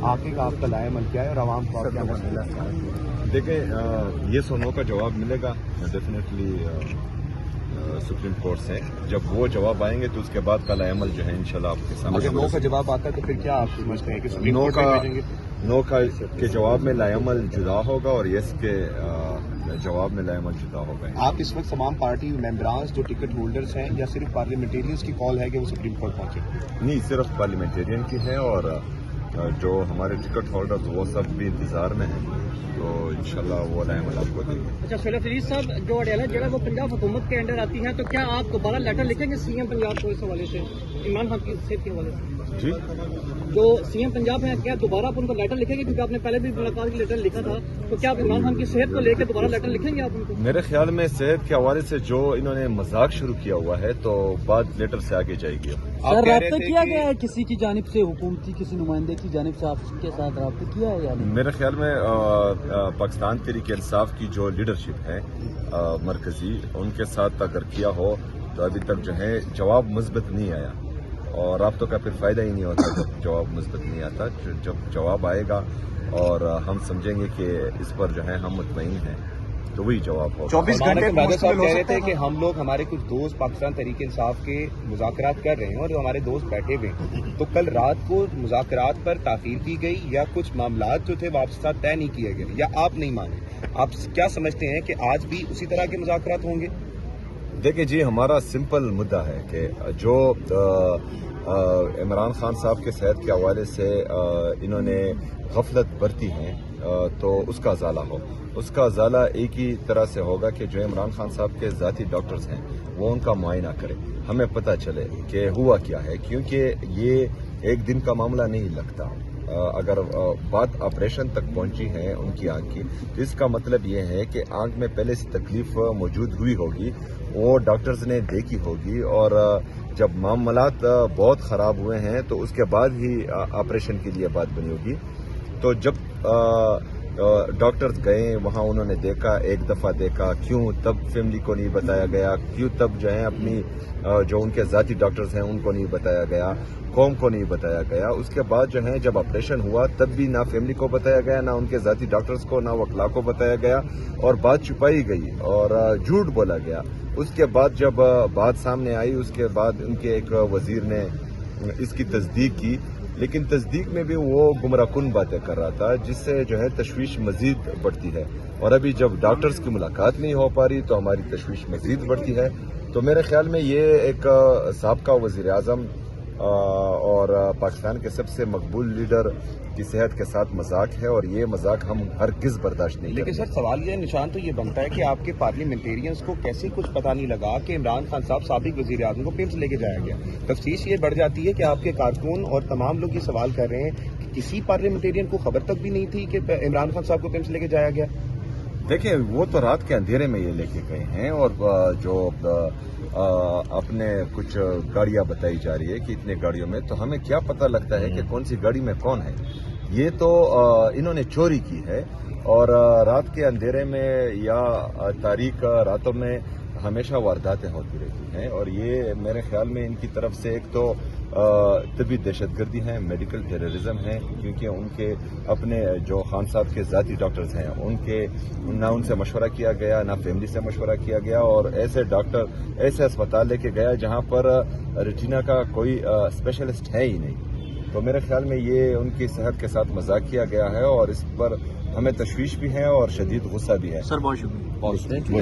آگے کا آپ کا لائے عمل کیا ہے اور عوام کو آپ کیا مسئلہ ہے؟ دیکھیں یہ سو نو کا جواب ملے گا ڈیفینیٹلی سپریم کورٹ سے. جب وہ جواب آئیں گے تو اس کے بعد کا لائے عمل جو ہے انشاءاللہ آپ کے سامنے. اگر نو کا جواب آتا ہے تو پھر کیا آپ سمجھتے ہیں کہ سپریم کورٹ میں بھیجیں گے؟ نو کے جواب میں لائے عمل جدا ہوگا اور یس کے جواب میں لائے عمل جدا ہوگا. آپ اس وقت تمام پارٹی ممبران جو ٹکٹ ہولڈرز ہیں یا صرف پارلیمنٹیرینز کی کال ہے کہ وہ سپریم کورٹ پہنچے؟ نہیں, صرف پارلیمنٹیرین کی ہے اور جو ہمارے ٹکٹ ہولڈر وہ سب بھی انتظار میں ہیں, تو انشاءاللہ وہ لائے عمل آپ کو دیں گے. اچھا شعلہ فرید صاحب, جو اڈیالہ جگہ وہ پنجاب حکومت کے انڈر آتی ہے, تو کیا آپ دوبارہ لیٹر لکھیں گے سی ایم پنجاب کو اس حوالے سے, عمران خان کی صحت کے حوالے سے؟ جی, جو سی ایم پنجاب ہیں کیا دوبارہ آپ ان کو لیٹر لکھیں گے, کیونکہ آپ نے پہلے بھی ملاقات کی لیٹر لکھا تھا, تو کیا آپ عمران خان کی صحت کو لے کے دوبارہ لیٹر لکھیں گے آپ ان کو؟ میرے خیال میں صحت کے حوالے سے جو انہوں نے مذاق شروع کیا ہوا ہے تو بات لیٹر سے آگے جائے گی. سر رابطہ کیا گیا ہے کسی کی جانب سے, حکومتی کسی نمائندے کی جانب سے آپ کے ساتھ رابطہ کیا ہے یا نہیں؟ میرے خیال میں پاکستان تحریک انصاف کی جو لیڈرشپ ہے مرکزی, ان کے ساتھ اگر کیا ہو تو ابھی تک جو ہے جواب مثبت نہیں آیا, اور رابطوں کا پھر فائدہ ہی نہیں ہوتا جب جواب مثبت نہیں آتا. جب جواب آئے گا اور ہم سمجھیں گے کہ اس پر جو ہے ہم مطمئن ہیں تو وہی جواب ہوگا. 24 گھنٹے صاحب کہہ رہے تھے کہ ہم لوگ, ہمارے کچھ دوست پاکستان تحریک انصاف کے مذاکرات کر رہے ہیں اور جو ہمارے دوست بیٹھے ہوئے ہیں, تو کل رات کو مذاکرات پر تاخیر کی گئی یا کچھ معاملات جو تھے واپس طے نہیں کیے گئے یا آپ نہیں مانے. آپ کیا سمجھتے ہیں کہ آج بھی اسی طرح کے مذاکرات ہوں گے؟ دیکھیں جی, ہمارا سمپل مدعا ہے کہ جو عمران خان صاحب کے صحت کے حوالے سے انہوں نے غفلت برتی ہیں تو اس کا ازالہ ہو. اس کا ازالہ ایک ہی طرح سے ہوگا کہ جو عمران خان صاحب کے ذاتی ڈاکٹرز ہیں وہ ان کا معائنہ کریں, ہمیں پتہ چلے کہ ہوا کیا ہے, کیونکہ یہ ایک دن کا معاملہ نہیں لگتا. اگر بات آپریشن تک پہنچی ہے ان کی آنکھ کی, تو اس کا مطلب یہ ہے کہ آنکھ میں پہلے سے تکلیف موجود ہوئی ہوگی, وہ ڈاکٹرز نے دیکھی ہوگی, اور جب معاملات بہت خراب ہوئے ہیں تو اس کے بعد ہی آپریشن کے لیے بات بنی ہوگی. تو جب ڈاکٹرز گئے وہاں, انہوں نے دیکھا, ایک دفعہ دیکھا, کیوں تب فیملی کو نہیں بتایا گیا, کیوں تب جو ہے اپنی جو ان کے ذاتی ڈاکٹرز ہیں ان کو نہیں بتایا گیا, قوم کو نہیں بتایا گیا. اس کے بعد جو ہے جب آپریشن ہوا تب بھی نہ فیملی کو بتایا گیا, نہ ان کے ذاتی ڈاکٹرز کو, نہ وکلاء کو بتایا گیا, اور بات چھپائی گئی اور جھوٹ بولا گیا. اس کے بعد جب بات سامنے آئی, اس کے بعد ان کے ایک وزیر نے اس کی تصدیق کی, لیکن تصدیق میں بھی وہ گمراہ کن باتیں کر رہا تھا, جس سے جو ہے تشویش مزید بڑھتی ہے. اور ابھی جب ڈاکٹرز کی ملاقات نہیں ہو پا رہی تو ہماری تشویش مزید بڑھتی ہے. تو میرے خیال میں یہ ایک سابقہ وزیر اعظم اور پاکستان کے سب سے مقبول لیڈر کی صحت کے ساتھ مذاق ہے, اور یہ مذاق ہم ہرگز برداشت نہیں کریں. لیکن سر سوال یہ نشان تو یہ بنتا ہے کہ آپ کے پارلیمنٹیرینز کو کیسے کچھ پتہ نہیں لگا کہ عمران خان صاحب سابق وزیر اعظم کو پیمز لے کے جایا گیا. تفتیش یہ بڑھ جاتی ہے کہ آپ کے کارکن اور تمام لوگ یہ سوال کر رہے ہیں کہ کسی پارلیمنٹیرین کو خبر تک بھی نہیں تھی کہ عمران خان صاحب کو پیمز لے کے جایا گیا. دیکھیں, وہ تو رات کے اندھیرے میں یہ لے کے گئے ہیں, اور جو اپنے کچھ گاڑیاں بتائی جا رہی ہے کہ اتنے گاڑیوں میں, تو ہمیں کیا پتہ لگتا ہے کہ کون سی گاڑی میں کون ہے. یہ تو انہوں نے چوری کی ہے, اور رات کے اندھیرے میں یا تاریک راتوں میں ہمیشہ وارداتیں ہوتی رہتی ہیں, اور یہ میرے خیال میں ان کی طرف سے ایک تو طبی دہشت گردی ہے, میڈیکل ٹیررزم ہے, کیونکہ ان کے اپنے جو خان صاحب کے ذاتی ڈاکٹرز ہیں نہ ان سے مشورہ کیا گیا, نہ فیملی سے مشورہ کیا گیا, اور ایسے ڈاکٹر ایسے اسپتال لے کے گیا جہاں پر ریٹینا کا کوئی اسپیشلسٹ ہے ہی نہیں. تو میرے خیال میں یہ ان کی صحت کے ساتھ مذاق کیا گیا ہے, اور اس پر ہمیں تشویش بھی ہے اور شدید غصہ بھی ہے. سر بہت شکریہ.